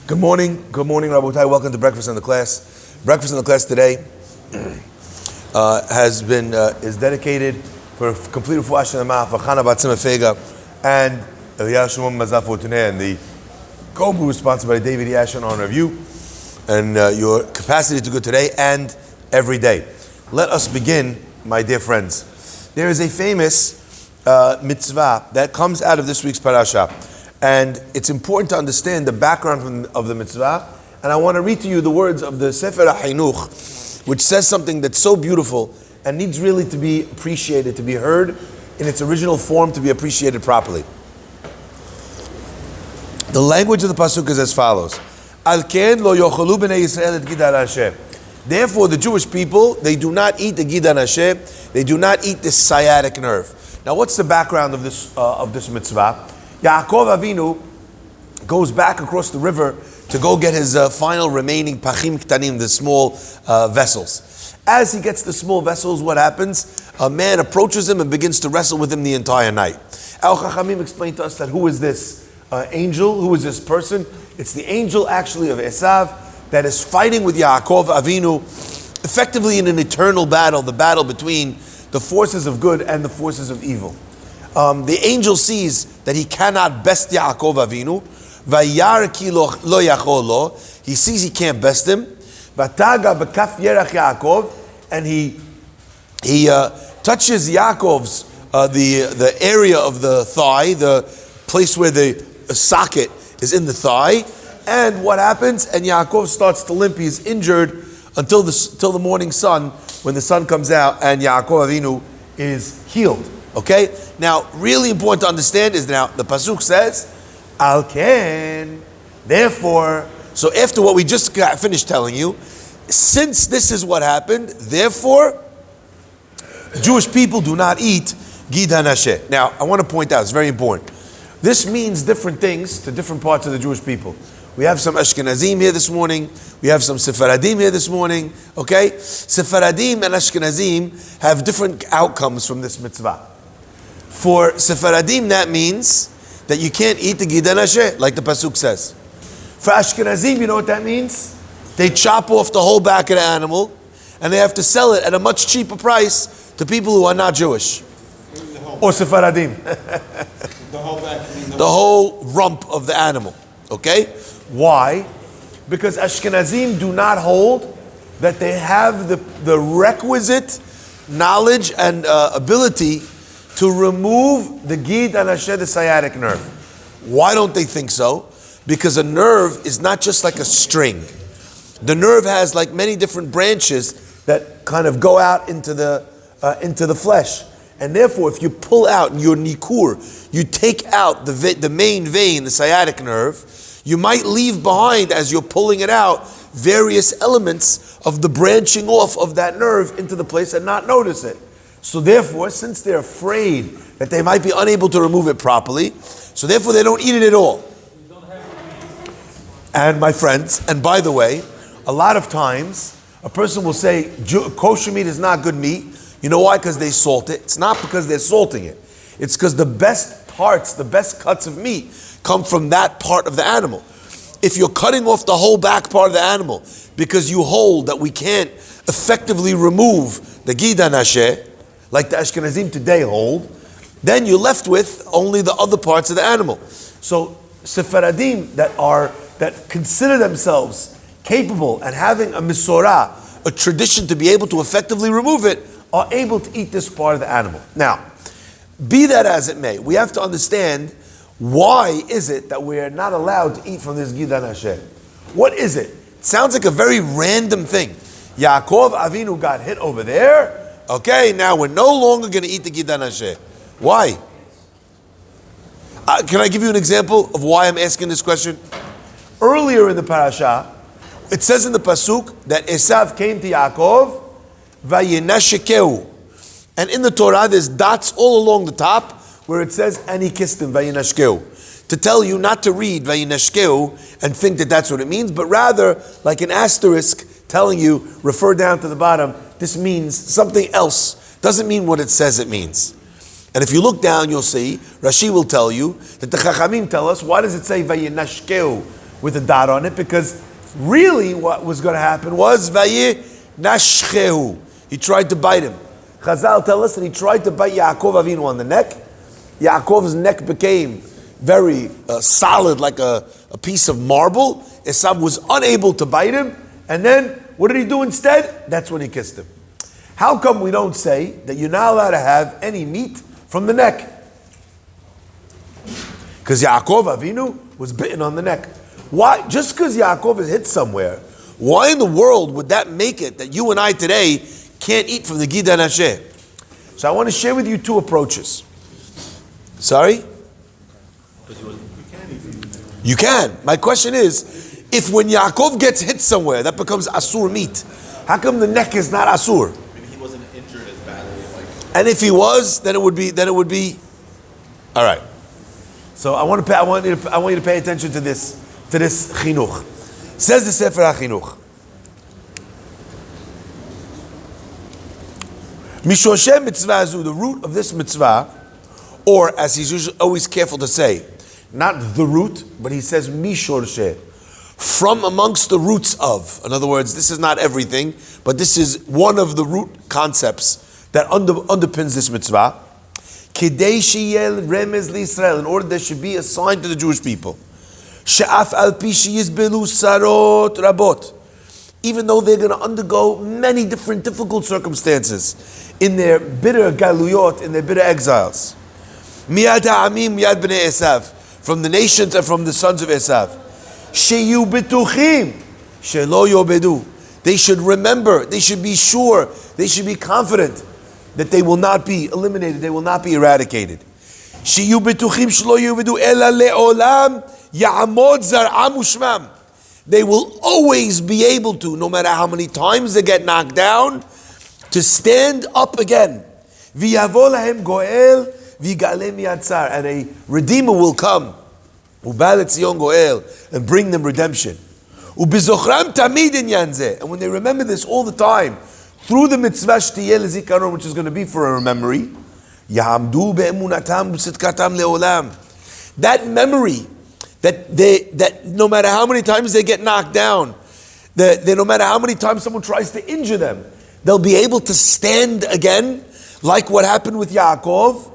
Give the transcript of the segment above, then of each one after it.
Good morning, Rabotai. Welcome to Breakfast in the Class. Breakfast in the Class today is dedicated for complete refuah shlema for Chana Bat Tzimah Fega and Eliashim Mazaf and the Kobu sponsored by David Yash in honor of you and your capacity to go today and every day. Let us begin, my dear friends. There is a famous mitzvah that comes out of this week's parasha. And it's important to understand the background of the mitzvah. And I want to read to you the words of the Sefer HaChinuch, which says something that's so beautiful and needs really to be appreciated, to be heard in its original form, to be appreciated properly. The language of the pasuk is as follows: Al ken lo yochelu bnei Yisrael et gid hanashe. Therefore, the Jewish people, they do not eat the gid hanashe. They do not eat the sciatic nerve. Now, what's the background of this mitzvah? Yaakov Avinu goes back across the river to go get his final remaining pachim ktanim, the small vessels. As he gets the small vessels, what happens? A man approaches him and begins to wrestle with him the entire night. Al Chachamim explained to us that who is this angel? Who is this person? It's the angel actually of Esav that is fighting with Yaakov Avinu, effectively in an eternal battle, the battle between the forces of good and the forces of evil. The angel sees that he cannot best Yaakov Avinu. Vayar ki lo yacholo. He sees he can't best him. Vataga b'kaf yerach Yaakov, and he touches Yaakov's the area of the thigh, the place where the socket is in the thigh. And what happens? And Yaakov starts to limp. He's injured until the morning sun, when the sun comes out, and Yaakov Avinu is healed. Okay? Now, really important to understand is now, the pasuk says, Al ken, therefore, so after what we just got finished telling you, since this is what happened, therefore, Jewish people do not eat gid hanashe. Now, I want to point out, it's very important. This means different things to different parts of the Jewish people. We have some Ashkenazim here this morning. We have some Sephardim here this morning. Okay? Sephardim and Ashkenazim have different outcomes from this mitzvah. For Sephardim, that means that you can't eat the gid hanashe, like the pasuk says. For Ashkenazim, you know what that means? They chop off the whole back of the animal, and they have to sell it at a much cheaper price to people who are not Jewish. Or Sephardim. The whole back. The whole rump of the animal. Okay? Why? Because Ashkenazim do not hold that they have the requisite knowledge and ability to remove the gid hanashe, the sciatic nerve. Why don't they think so? Because a nerve is not just like a string. The nerve has like many different branches that kind of go out into the flesh. And therefore, if you pull out your nikur, you take out the main vein, the sciatic nerve, you might leave behind, as you're pulling it out, various elements of the branching off of that nerve into the place and not notice it. So therefore, since they're afraid that they might be unable to remove it properly, so therefore they don't eat it at all. And my friends, and by the way, a lot of times, a person will say, kosher meat is not good meat. You know why? Because they salt it. It's not because they're salting it. It's because the best parts, the best cuts of meat come from that part of the animal. If you're cutting off the whole back part of the animal because you hold that we can't effectively remove the gid hanashe, like the Ashkenazim today hold, then you're left with only the other parts of the animal. So Sephardim that consider themselves capable and having a misorah, a tradition to be able to effectively remove it, are able to eat this part of the animal. Now, be that as it may, we have to understand why is it that we're not allowed to eat from this gid hanashe. What is it? It sounds like a very random thing. Yaakov Avinu got hit over there. Okay, now we're no longer going to eat the gid hanashe. Why? Can I give you an example of why I'm asking this question? Earlier in the parasha, it says in the pasuk that Esav came to Yaakov, vayinashekeu. And in the Torah, there's dots all along the top where it says, and he kissed him, vayinashkeu. To tell you not to read vayinashkeu and think that that's what it means, but rather, like an asterisk telling you, refer down to the bottom, this means something else. Doesn't mean what it says it means. And if you look down, you'll see, Rashi will tell you, that the Chachamim tell us, why does it say vayinashkeu? with a dot on it, because really what was going to happen was Vayishlach. He tried to bite him. Chazal tell us that he tried to bite Yaakov Avinu on the neck. Yaakov's neck became very solid, like a piece of marble. Esav was unable to bite him. And then, what did he do instead? That's when he kissed him. How come we don't say that you're not allowed to have any meat from the neck? Because Yaakov Avinu was bitten on the neck. Why? Just because Yaakov is hit somewhere, why in the world would that make it that you and I today can't eat from the Gid hanashe? So I want to share with you two approaches. Sorry? You can. My question is, if when Yaakov gets hit somewhere, that becomes asur meat, how come the neck is not asur? Maybe he wasn't injured as badly. And if he was, then it would be. All right. So I want you to pay attention to this chinuch. Says the Sefer HaChinuch. Mishoshe mitzvah azu, the root of this mitzvah, or as he's usually always careful to say, not the root, but he says mishoshe, from amongst the roots of. In other words, this is not everything, but this is one of the root concepts that underpins this mitzvah. Kidei sheyel remez liYisrael, in order there should be a sign to the Jewish people. She'af al pi sheyizbelu sarot rabot, even though they're going to undergo many different difficult circumstances in their bitter galuyot, in their bitter exiles. Miyad ha'amim, miyad bnei Esav, from the nations and from the sons of Esav. Sheyu betuchim, shelo yobedu. They should remember, they should be sure, they should be confident that they will not be eliminated, they will not be eradicated. Sheyu betuchim shelo yobedu ela le'olam ya'amod zar'am u'shmam. They will always be able to, no matter how many times they get knocked down, to stand up again. V'yavo lahem goel v'yigaleh miyad tzar, and a redeemer will come, ubal etzion goel, and bring them redemption. Ubizochram tamid inyan zeh, and when they remember this all the time, through the mitzvah shtiyeh lezikaron, which is going to be for a memory, yahamdu be'emunatam b'sitkatam leolam. That memory, that no matter how many times they get knocked down, that no matter how many times someone tries to injure them, they'll be able to stand again, like what happened with Yaakov.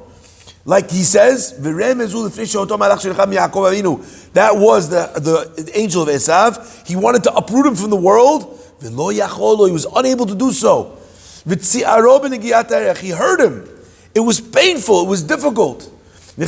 Like he says, that was the angel of Esav. He wanted to uproot him from the world. He was unable to do so. He hurt him. It was painful. It was difficult. We're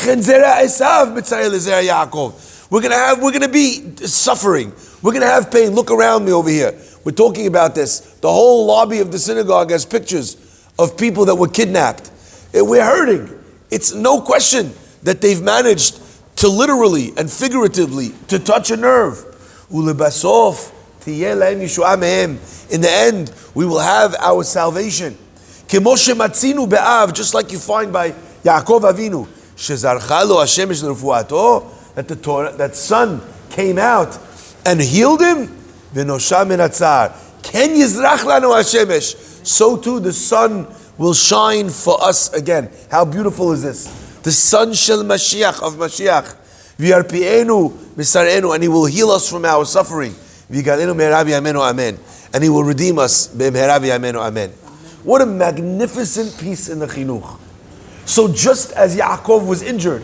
gonna be suffering. We're gonna have pain. Look around me over here. We're talking about this. The whole lobby of the synagogue has pictures of people that were kidnapped. We're hurting. It's no question that they've managed to literally and figuratively to touch a nerve. In the end, we will have our salvation. Just like you find by Yaakov Avinu, that sun came out and healed him. So too the sun will shine for us again. How beautiful is this? The sun shel Mashiach, of Mashiach. And he will heal us from our suffering. And he will redeem us. What a magnificent piece in the chinuch. So just as Yaakov was injured,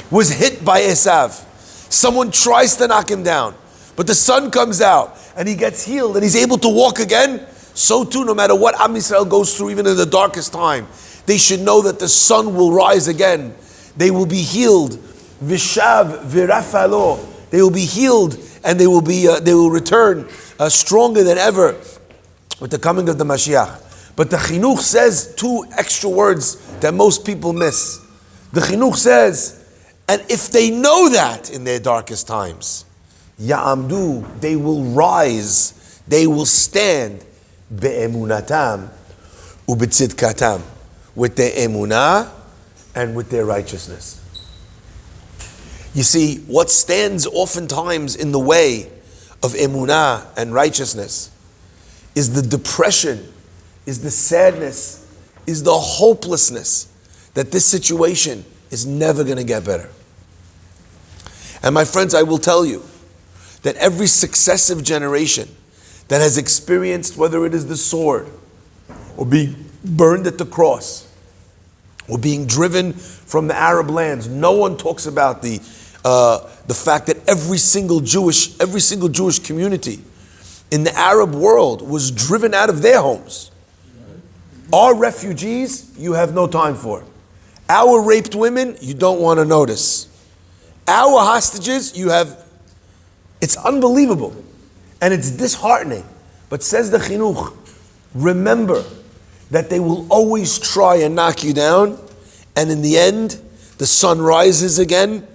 was hit by Esav, someone tries to knock him down, but the sun comes out and he gets healed and he's able to walk again. So too, no matter what Am Yisrael goes through, even in the darkest time, they should know that the sun will rise again. They will be healed. Vishav virafalo. They will be healed and they will return stronger than ever with the coming of the Mashiach. But the chinuch says two extra words that most people miss. The chinuch says, and if they know that in their darkest times, ya'amdu, they will rise, they will stand, be'emunatam u'b'tzidkatam, with their emunah and with their righteousness. You see, what stands oftentimes in the way of emunah and righteousness is the depression, is the sadness, is the hopelessness that this situation is never going to get better. And my friends, I will tell you that every successive generation that has experienced, whether it is the sword, or being burned at the cross, or being driven from the Arab lands, no one talks about the fact that every single Jewish community in the Arab world was driven out of their homes. Our refugees, you have no time for. Our raped women, you don't want to notice. Our hostages, it's unbelievable. And it's disheartening. But says the chinuch, remember that they will always try and knock you down, and in the end, the sun rises again,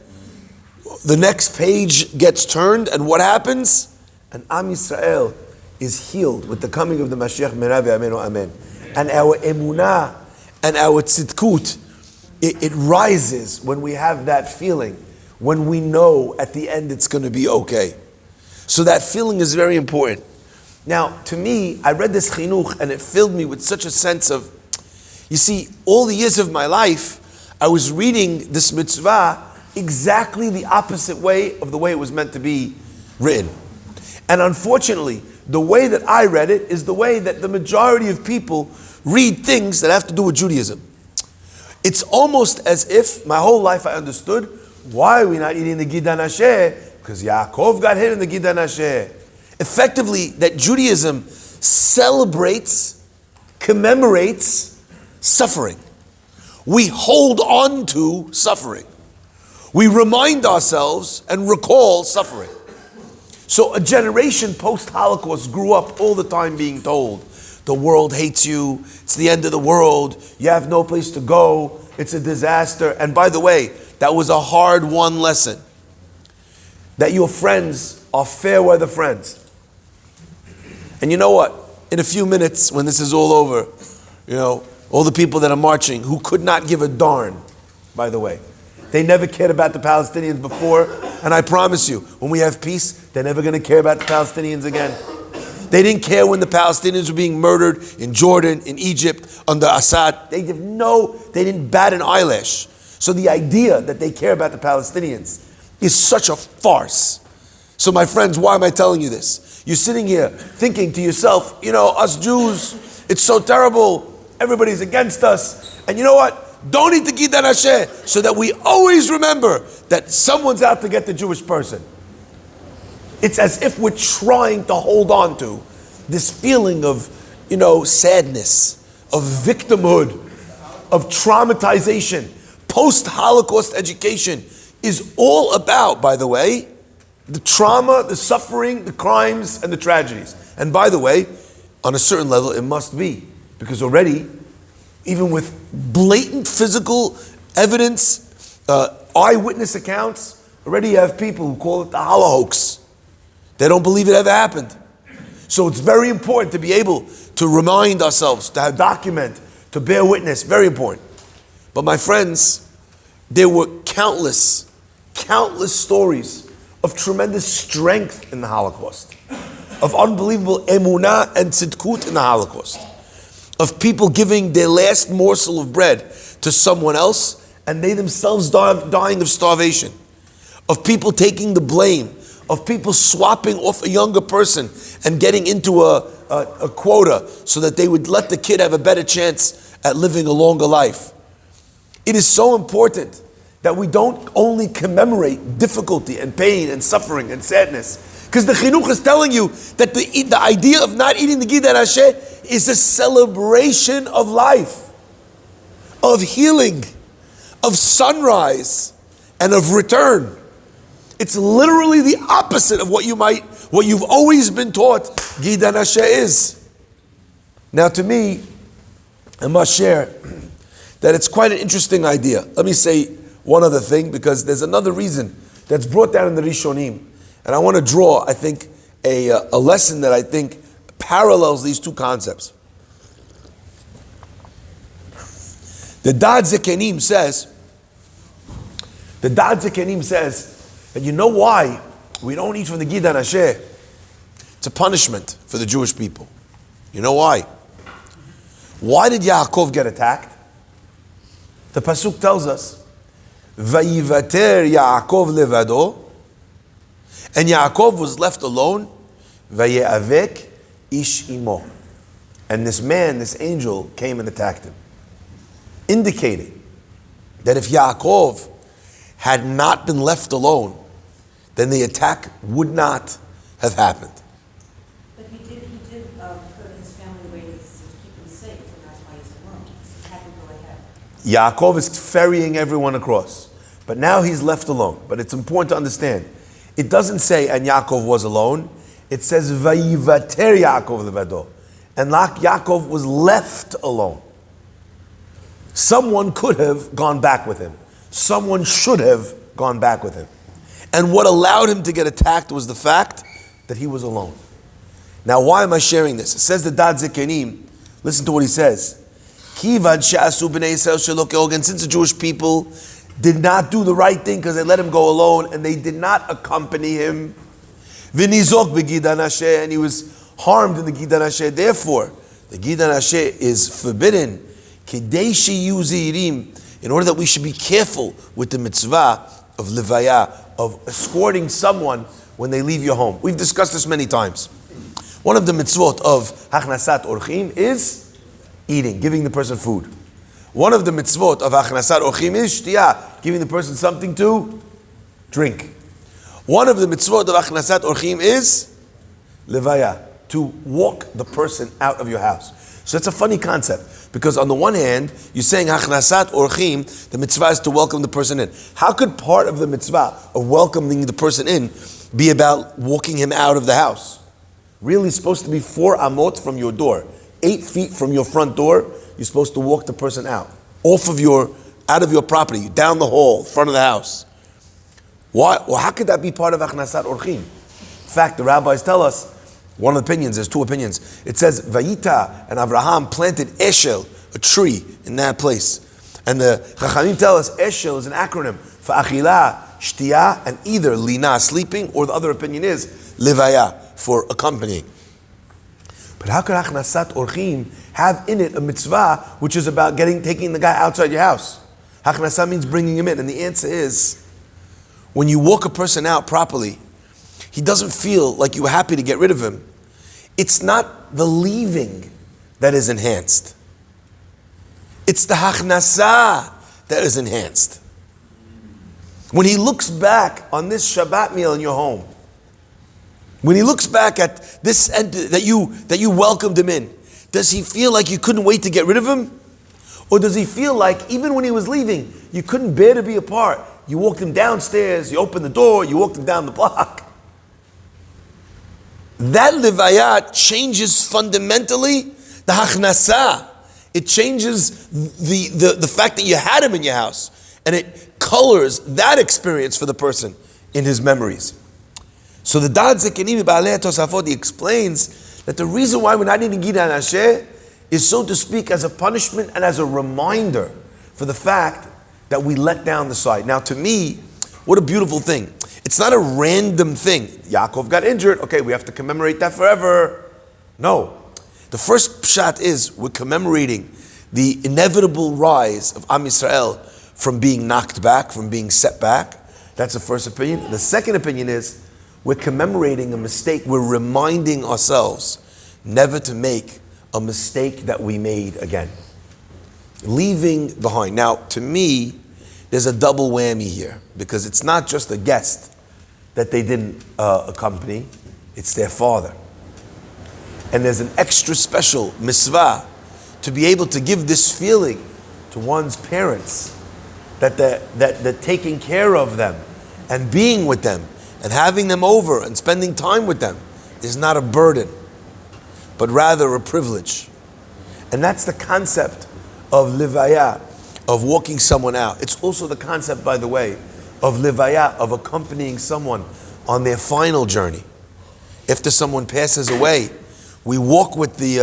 the next page gets turned, and what happens? And Am Yisrael is healed with the coming of the Mashiach Merav Amenu Amen. And our emunah and our tzidkut, it rises when we have that feeling, when we know at the end it's going to be okay. So that feeling is very important. Now, to me, I read this chinuch and it filled me with such a sense of, you see, all the years of my life, I was reading this mitzvah exactly the opposite way of the way it was meant to be written. And unfortunately, the way that I read it is the way that the majority of people read things that have to do with Judaism. It's almost as if my whole life I understood, why are we not eating the Gid hanashe? Because Yaakov got hit in the Gid hanashe. Effectively, that Judaism celebrates, commemorates suffering. We hold on to suffering. We remind ourselves and recall suffering. So a generation post-Holocaust grew up all the time being told, the world hates you, it's the end of the world, you have no place to go, it's a disaster. And by the way, that was a hard-won lesson. That your friends are fair weather friends. And you know what? In a few minutes, when this is all over, all the people that are marching, who could not give a darn, by the way. They never cared about the Palestinians before, and I promise you, when we have peace, they're never going to care about the Palestinians again. They didn't care when the Palestinians were being murdered in Jordan, in Egypt, under Assad. They didn't bat an eyelash. So the idea that they care about the Palestinians is such a farce. So my friends, why am I telling you this? You're sitting here thinking to yourself, us Jews, it's so terrible, everybody's against us. And you know what? Don't eat the Gid hanashe, so that we always remember that someone's out to get the Jewish person. It's as if we're trying to hold on to this feeling of, sadness, of victimhood, of traumatization. Post-Holocaust education is all about, by the way, the trauma, the suffering, the crimes, and the tragedies. And by the way, on a certain level, it must be. Because already, even with blatant physical evidence, eyewitness accounts, already you have people who call it the Holocaust. They don't believe it ever happened. So it's very important to be able to remind ourselves, to document, to bear witness, very important. But my friends, there were countless stories of tremendous strength in the Holocaust, of unbelievable emunah and tzidkut in the Holocaust, of people giving their last morsel of bread to someone else and they themselves dying of starvation, of people taking the blame, of people swapping off a younger person and getting into a quota so that they would let the kid have a better chance at living a longer life. It is so important that we don't only commemorate difficulty and pain and suffering and sadness, because the chinuch is telling you that the idea of not eating the Gid hanashe is a celebration of life, of healing, of sunrise, and of return. It's literally the opposite of what you've always been taught Gid hanashe is. Now, to me, I must share that it's quite an interesting idea. Let me say one other thing, because there's another reason that's brought down in the Rishonim, and I want to draw, I think, a lesson that I think parallels these two concepts. The Dad Zekenim says that you know why we don't eat from the Gid hanashe? It's a punishment for the Jewish people. You know why? Why did Yaakov get attacked? The pasuk tells us, Vayivater Yaakov levado, And Yaakov was left alone. Vaye'avek ish imo. And this man, this angel, came and attacked him. Indicating that if Yaakov had not been left alone, then the attack would not have happened. But he did put his family away to keep him safe, and that's why he's alone. He had to go ahead. Yaakov is ferrying everyone across. But now he's left alone. But it's important to understand. It doesn't say, and Yaakov was alone. It says, Vayivater Yaakov levado. And Yaakov was left alone. Someone could have gone back with him. Someone should have gone back with him. And what allowed him to get attacked was the fact that he was alone. Now, why am I sharing this? It says the Dad Zikanim. Listen to what he says. Kivad she'asu b'nei Yisrael shelo ke'ogen. Since the Jewish people did not do the right thing because they let him go alone and they did not accompany him. V'nizok b'gid hanashe, and he was harmed in the gid hanashe. Therefore, the gid hanashe is forbidden. Kedei sheyu zeirim, in order that we should be careful with the mitzvah of levaya, of escorting someone when they leave your home. We've discussed this many times. One of the mitzvot of hanasat orchim is eating, giving the person food. One of the mitzvot of hanasat orchim is shtiyah, giving the person something to drink. One of the mitzvot of hanasat orchim is levaya, to walk the person out of your house. So it's a funny concept, because on the one hand, you're saying hanasat orchim, the mitzvah is to welcome the person in. How could part of the mitzvah of welcoming the person in be about walking him out of the house? Really supposed to be 4 amot from your door, 8 feet from your front door. You're supposed to walk the person out of your property, down the hall, front of the house. Why? Well, how could that be part of hanasat orchim? In fact, the rabbis tell us, one of the opinions, there's 2 opinions. It says, Vayita and Avraham planted Eshel, a tree, in that place. And the Chachamim tell us Eshel is an acronym for Achila, Shtiyah, and either Lina, sleeping, or the other opinion is Levaya, for accompanying. But how could Hanasat Orchim have in it a mitzvah which is about taking the guy outside your house? Hanasat means bringing him in. And the answer is, when you walk a person out properly, he doesn't feel like you're happy to get rid of him. It's not the leaving that is enhanced. It's the hachnasa that is enhanced. When he looks back on this Shabbat meal in your home, when he looks back at this that you welcomed him in, does he feel like you couldn't wait to get rid of him? Or does he feel like even when he was leaving, you couldn't bear to be apart? You walked him downstairs, you opened the door, you walked him down the block. That levaya changes fundamentally the hachnasa. It changes the fact that you had him in your house, and it colors that experience for the person in his memories. So the Dad Zekenim Ba'alei Tosafot, he explains that the reason why we're not eating gid hanashe is, so to speak, as a punishment and as a reminder for the fact that we let down the side. Now, to me, what a beautiful thing. It's not a random thing. Yaakov got injured. Okay, we have to commemorate that forever. No. The first pshat is we're commemorating the inevitable rise of Am Yisrael from being knocked back, from being set back. That's the first opinion. The second opinion is we're commemorating a mistake. We're reminding ourselves never to make a mistake that we made again. Leaving behind. Now, to me, there's a double whammy here, because it's not just a guest that they didn't accompany, it's their father. And there's an extra special mitzvah to be able to give this feeling to one's parents, that they're taking care of them and being with them and having them over and spending time with them is not a burden, but rather a privilege. And that's the concept of levaya, of walking someone out. It's also the concept, by the way, of levaya, of accompanying someone on their final journey. After someone passes away, we walk with the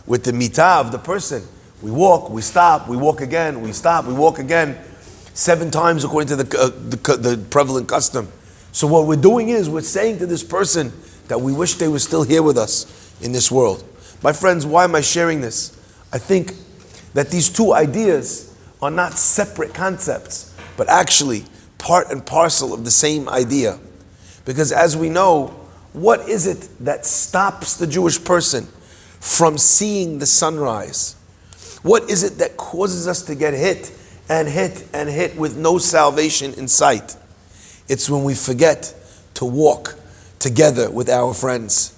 mitah of the person. We walk, we stop, we walk again, we stop, we walk again, 7 times according to the prevalent custom. So what we're doing is we're saying to this person that we wish they were still here with us in this world. My friends, why am I sharing this? I think that these 2 ideas are not separate concepts, but actually part and parcel of the same idea. Because as we know, what is it that stops the Jewish person from seeing the sunrise? What is it that causes us to get hit and hit and hit with no salvation in sight? It's when we forget to walk together with our friends.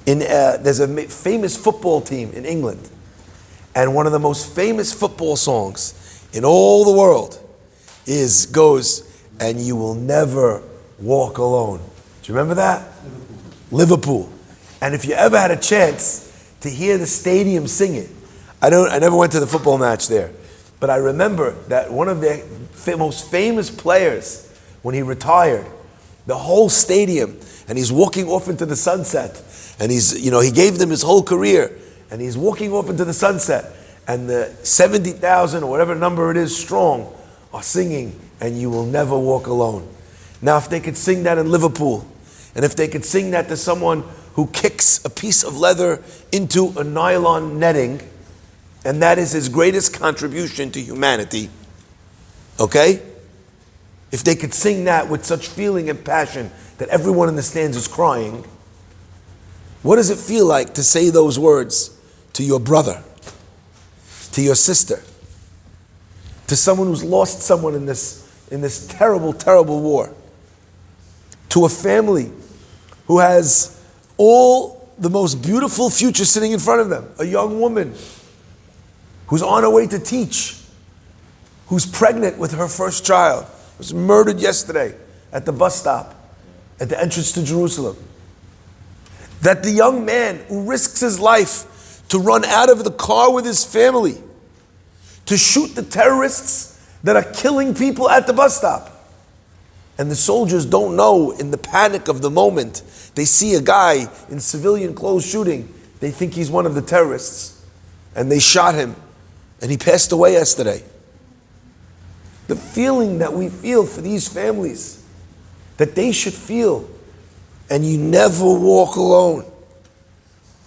There's a famous football team in England, and one of the most famous football songs in all the world goes, "And you will never walk alone." Do you remember that? Liverpool. And if you ever had a chance to hear the stadium sing it, I never went to the football match there, but I remember that one of their most famous players, when he retired, the whole stadium, and he's walking off into the sunset, and he gave them his whole career, and he's walking off into the sunset, and the 70,000 or whatever number it is strong are singing, "And you will never walk alone." Now, if they could sing that in Liverpool, and if they could sing that to someone who kicks a piece of leather into a nylon netting, and that is his greatest contribution to humanity, okay? If they could sing that with such feeling and passion that everyone in the stands is crying, what does it feel like to say those words to your brother, to your sister, to someone who's lost someone in this terrible, terrible war, to a family who has all the most beautiful future sitting in front of them, a young woman who's on her way to teach, who's pregnant with her first child, was murdered yesterday at the bus stop, at the entrance to Jerusalem. That the young man who risks his life to run out of the car with his family, to shoot the terrorists that are killing people at the bus stop. And the soldiers don't know, in the panic of the moment, they see a guy in civilian clothes shooting, they think he's one of the terrorists, and they shot him, and he passed away yesterday. The feeling that we feel for these families, that they should feel, and you never walk alone.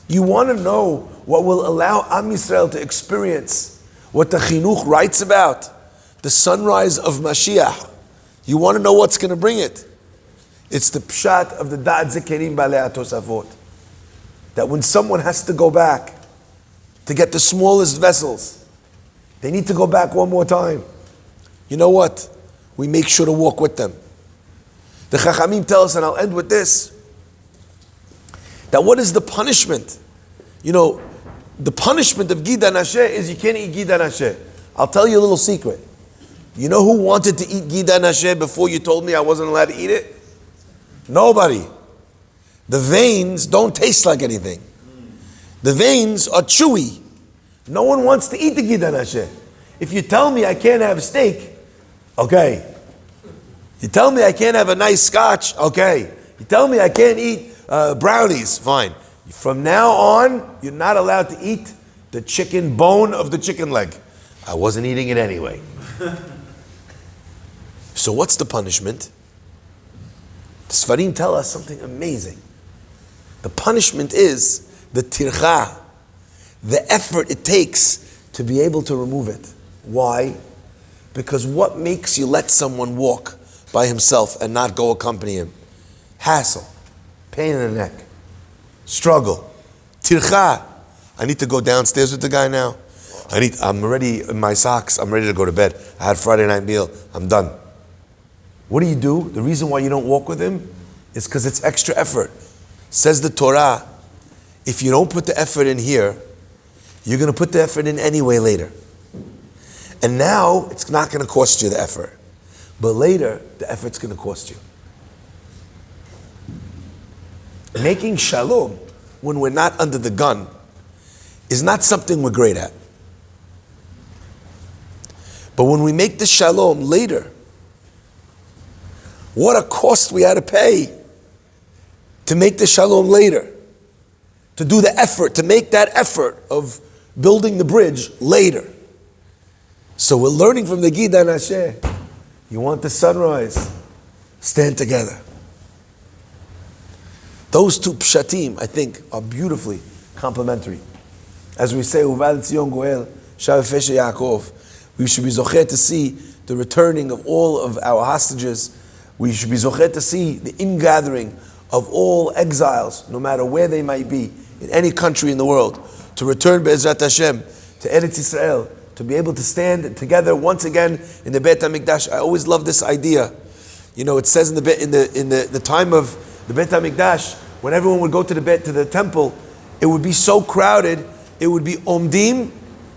You want to know what will allow Am Yisrael to experience what the Chinuch writes about, the sunrise of Mashiach. You want to know what's going to bring it? It's the pshat of the Da'at Zekerim Balei HaTosafot. That when someone has to go back to get the smallest vessels, they need to go back one more time. You know what? We make sure to walk with them. The Chachamim tell us, and I'll end with this, that what is the punishment? The punishment of Gid hanashe is you can't eat Gid hanashe. I'll tell you a little secret. You know who wanted to eat Gid hanashe before you told me I wasn't allowed to eat it? Nobody. The veins don't taste like anything. The veins are chewy. No one wants to eat the Gid hanashe. If you tell me I can't have steak, okay. You tell me I can't have a nice scotch, okay. You tell me I can't eat brownies, fine. From now on, you're not allowed to eat the chicken bone of the chicken leg. I wasn't eating it anyway. So what's the punishment? The Sfarim tell us something amazing. The punishment is the tircha, the effort it takes to be able to remove it. Why? Because what makes you let someone walk by himself and not go accompany him? Hassle, pain in the neck, struggle, tircha. I need to go downstairs with the guy now. I'm already in my socks. I'm ready to go to bed. I had Friday night meal. I'm done. What do? The reason why you don't walk with him is because it's extra effort. Says the Torah, if you don't put the effort in here, you're going to put the effort in anyway later. And now, it's not going to cost you the effort. But later, the effort's going to cost you. Making shalom, when we're not under the gun, is not something we're great at. But when we make the shalom later, what a cost we had to pay to make the shalom later. To do the effort, to make that effort of building the bridge later. So we're learning from the Gid hanashe. You want the sunrise? Stand together. Those two pshatim, I think, are beautifully complementary. As we say, Uval Tzion Goel, Yaakov, we should be zocher to see the returning of all of our hostages, We should be zochet to see the ingathering of all exiles, no matter where they might be, in any country in the world, to return Be'ezrat Hashem to Eretz Yisrael, to be able to stand together once again in the Beit HaMikdash. I always love this idea. You know, it says in the time of the Beit HaMikdash, when everyone would go to the temple, it would be so crowded, it would be omdim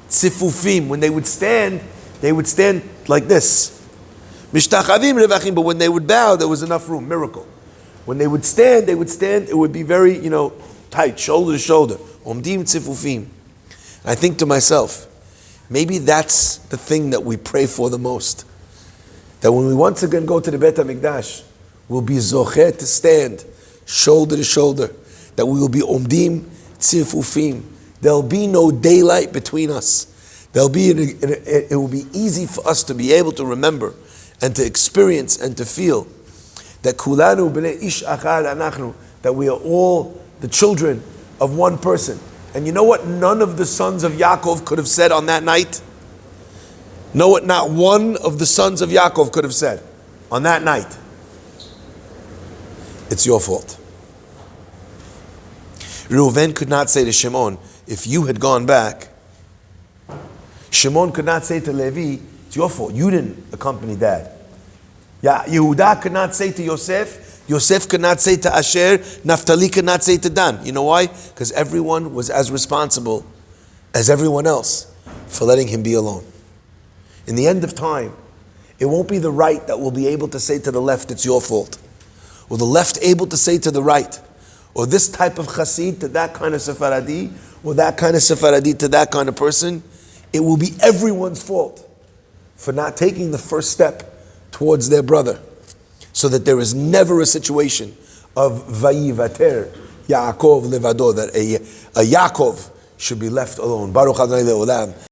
tzifufim. When they would stand like this. Mishtachavim revachim, but when they would bow, there was enough room. Miracle. When they would stand, it would be very, tight, shoulder to shoulder. Omdim tzifufim. I think to myself, maybe that's the thing that we pray for the most. That when we once again go to the Beit HaMikdash, we'll be zocher to stand shoulder to shoulder. That we will be omdim tzifufim. There'll be no daylight between us. It will be easy for us to be able to remember and to experience and to feel that kulanu b'nei ish achad anachnu, that we are all the children of one person. And you know what none of the sons of Yaakov could have said on that night? Know what not one of the sons of Yaakov could have said on that night? It's your fault. Reuven could not say to Shimon, if you had gone back. Shimon could not say to Levi, it's your fault, you didn't accompany Dad. Yehuda could not say to Yosef, Yosef could not say to Asher, Naphtali could not say to Dan. You know why? Because everyone was as responsible as everyone else for letting him be alone. In the end of time, it won't be the right that will be able to say to the left, it's your fault. Or the left able to say to the right, or this type of chassid to that kind of Sephardi, or that kind of Sephardi to that kind of person. It will be everyone's fault for not taking the first step towards their brother, so that there is never a situation of vayivater Yaakov levado, that a Yaakov should be left alone. Baruch Adonai le'olam.